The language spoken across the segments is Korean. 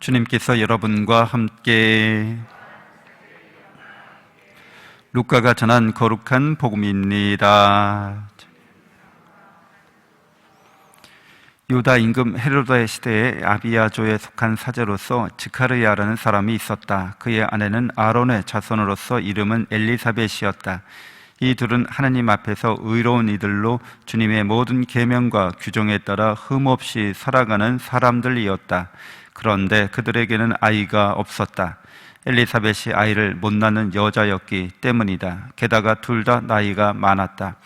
주님께서 여러분과 함께 루카가 전한 거룩한 복음입니다. 유다 임금 헤로데 시대에 아비야조에 속한 사제로서 지카르야라는 사람이 있었다. 그의 아내는 아론의 자손으로서 이름은 엘리사벳이었다. 이 둘은 하나님 앞에서 의로운 이들로 주님의 모든 계명과 규정에 따라 흠없이 살아가는 사람들이었다. 그런데 그들에게는 아이가 없었다. 엘리사벳이 아이를 못 낳는 여자였기 때문이다. 게다가 둘 다 나이가 많았다.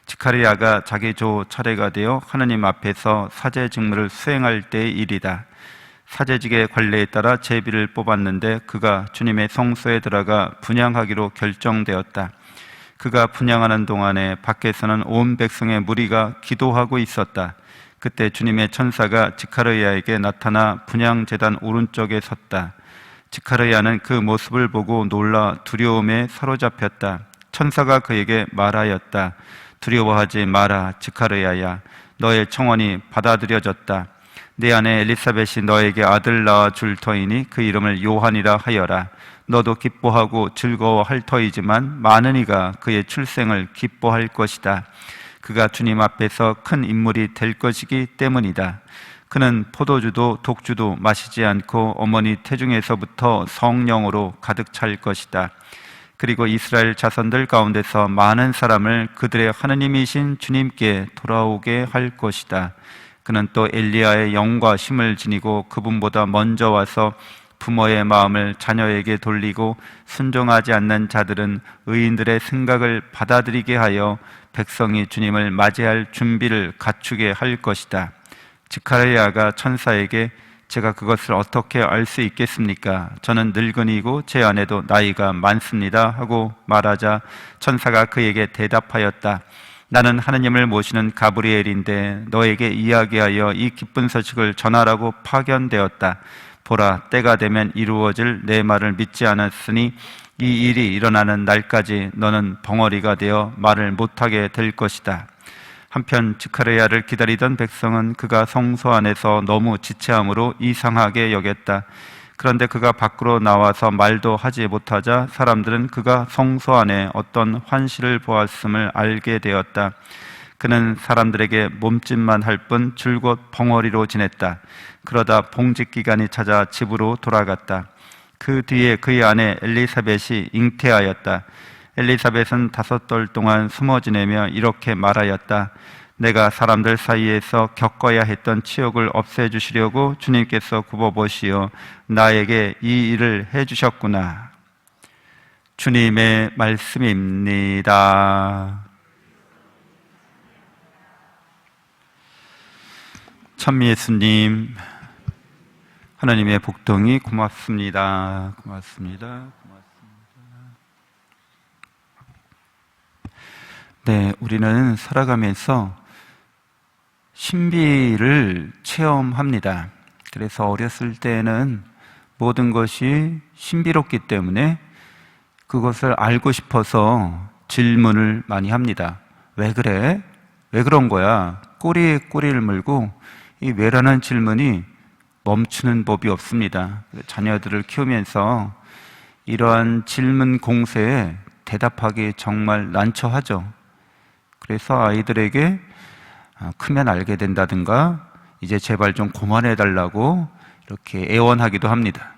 지카르야가 자기 조 차례가 되어 하나님 앞에서 사제 직무를 수행할 때의 일이다. 사제직의 관례에 따라 제비를 뽑았는데 그가 주님의 성소에 들어가 분향하기로 결정되었다. 그가 분향하는 동안에 밖에서는 온 백성의 무리가 기도하고 있었다. 그때 주님의 천사가 지카르야에게 나타나 분향제단 오른쪽에 섰다. 지카르야는 그 모습을 보고 놀라 두려움에 사로잡혔다. 천사가 그에게 말하였다. 두려워하지 마라, 지카르야야. 너의 청원이 받아들여졌다. 내 아내 엘리사벳이 너에게 아들 낳아 줄 터이니 그 이름을 요한이라 하여라. 너도 기뻐하고 즐거워할 터이지만 많은 이가 그의 출생을 기뻐할 것이다. 그가 주님 앞에서 큰 인물이 될 것이기 때문이다. 그는 포도주도 독주도 마시지 않고 어머니 태중에서부터 성령으로 가득 찰 것이다. 그리고 이스라엘 자손들 가운데서 많은 사람을 그들의 하느님이신 주님께 돌아오게 할 것이다. 그는 또 엘리야의 영과 힘을 지니고 그분보다 먼저 와서 부모의 마음을 자녀에게 돌리고 순종하지 않는 자들은 의인들의 생각을 받아들이게 하여 백성이 주님을 맞이할 준비를 갖추게 할 것이다. 지카르야가 천사에게 제가 그것을 어떻게 알 수 있겠습니까? 저는 늙은이고 제 아내도 나이가 많습니다 하고 말하자 천사가 그에게 대답하였다. 나는 하느님을 모시는 가브리엘인데 너에게 이야기하여 이 기쁜 소식을 전하라고 파견되었다. 보라, 때가 되면 이루어질 내 말을 믿지 않았으니 이 일이 일어나는 날까지 너는 벙어리가 되어 말을 못하게 될 것이다. 한편 지카르야를 기다리던 백성은 그가 성소 안에서 너무 지체함으로 이상하게 여겼다. 그런데 그가 밖으로 나와서 말도 하지 못하자 사람들은 그가 성소 안에 어떤 환시를 보았음을 알게 되었다. 그는 사람들에게 몸짓만 할 뿐 줄곧 벙어리로 지냈다. 그러다 봉직기간이 찾아 집으로 돌아갔다. 그 뒤에 그의 아내 엘리사벳이 잉태하였다. 엘리사벳은 5돌 동안 숨어 지내며 이렇게 말하였다. 내가 사람들 사이에서 겪어야 했던 치욕을 없애주시려고 주님께서 굽어보시어 나에게 이 일을 해주셨구나. 주님의 말씀입니다. 찬미 예수님, 하나님의 복덩이 고맙습니다. 고맙습니다. 네, 우리는 살아가면서 신비를 체험합니다. 그래서 어렸을 때는 모든 것이 신비롭기 때문에 그것을 알고 싶어서 질문을 많이 합니다. 왜 그래? 왜 그런 거야? 꼬리에 꼬리를 물고 이 왜라는 질문이 멈추는 법이 없습니다. 자녀들을 키우면서 이러한 질문 공세에 대답하기 정말 난처하죠. 그래서 아이들에게 크면 알게 된다든가 이제 제발 좀 그만해달라고 이렇게 애원하기도 합니다.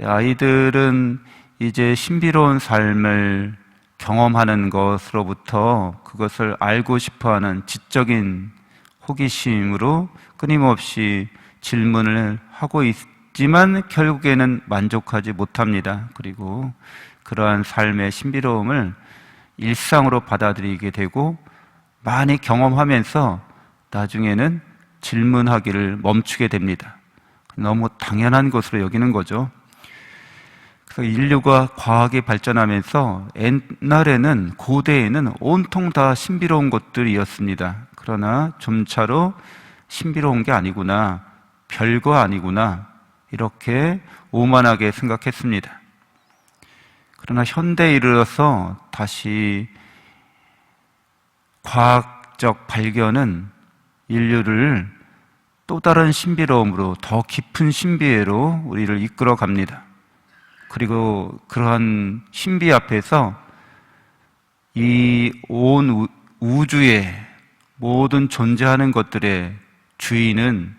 아이들은 이제 신비로운 삶을 경험하는 것으로부터 그것을 알고 싶어하는 지적인 호기심으로 끊임없이 질문을 하고 있지만 결국에는 만족하지 못합니다. 그리고 그러한 삶의 신비로움을 일상으로 받아들이게 되고 많이 경험하면서 나중에는 질문하기를 멈추게 됩니다. 너무 당연한 것으로 여기는 거죠. 그래서 인류가 과학이 발전하면서 옛날에는 고대에는 온통 다 신비로운 것들이었습니다. 그러나 점차로 신비로운 게 아니구나, 별거 아니구나 이렇게 오만하게 생각했습니다. 그러나 현대에 이르러서 다시 과학적 발견은 인류를 또 다른 신비로움으로 더 깊은 신비회로 우리를 이끌어 갑니다. 그리고 그러한 신비 앞에서 이 온 우주의 모든 존재하는 것들의 주인은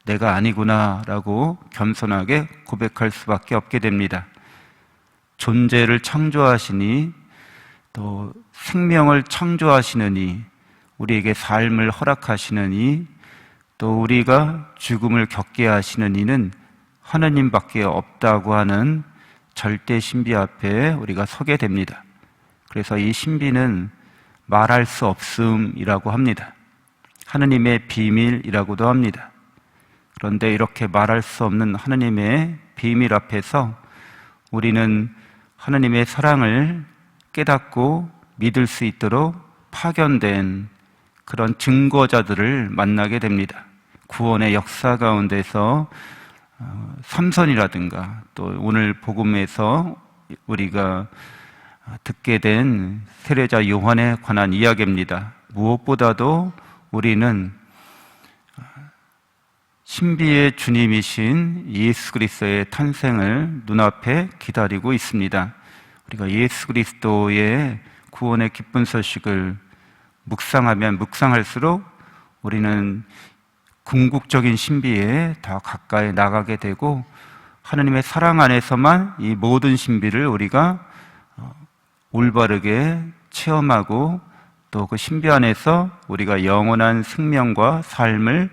내가 아니구나라고 겸손하게 고백할 수밖에 없게 됩니다. 존재를 창조하시니 또 생명을 창조하시느니 우리에게 삶을 허락하시느니 또 우리가 죽음을 겪게 하시는 이는 하느님밖에 없다고 하는 절대 신비 앞에 우리가 서게 됩니다. 그래서 이 신비는 말할 수 없음이라고 합니다. 하느님의 비밀이라고도 합니다. 그런데 이렇게 말할 수 없는 하느님의 비밀 앞에서 우리는 하느님의 사랑을 깨닫고 믿을 수 있도록 파견된 그런 증거자들을 만나게 됩니다. 구원의 역사 가운데서 삼손이라든가 또 오늘 복음에서 우리가 듣게 된 세례자 요한에 관한 이야기입니다. 무엇보다도 우리는 신비의 주님이신 예수 그리스도의 탄생을 눈앞에 기다리고 있습니다. 우리가 예수 그리스도의 구원의 기쁜 소식을 묵상하면 묵상할수록 우리는 궁극적인 신비에 더 가까이 나가게 되고 하느님의 사랑 안에서만 이 모든 신비를 우리가 올바르게 체험하고 또 그 신비 안에서 우리가 영원한 생명과 삶을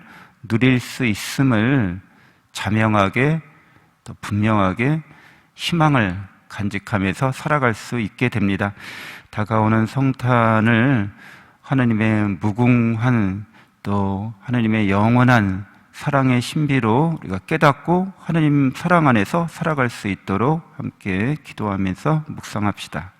누릴 수 있음을 자명하게 또 분명하게 희망을 간직하면서 살아갈 수 있게 됩니다. 다가오는 성탄을 하느님의 무궁한 또 하느님의 영원한 사랑의 신비로 우리가 깨닫고 하느님 사랑 안에서 살아갈 수 있도록 함께 기도하면서 묵상합시다.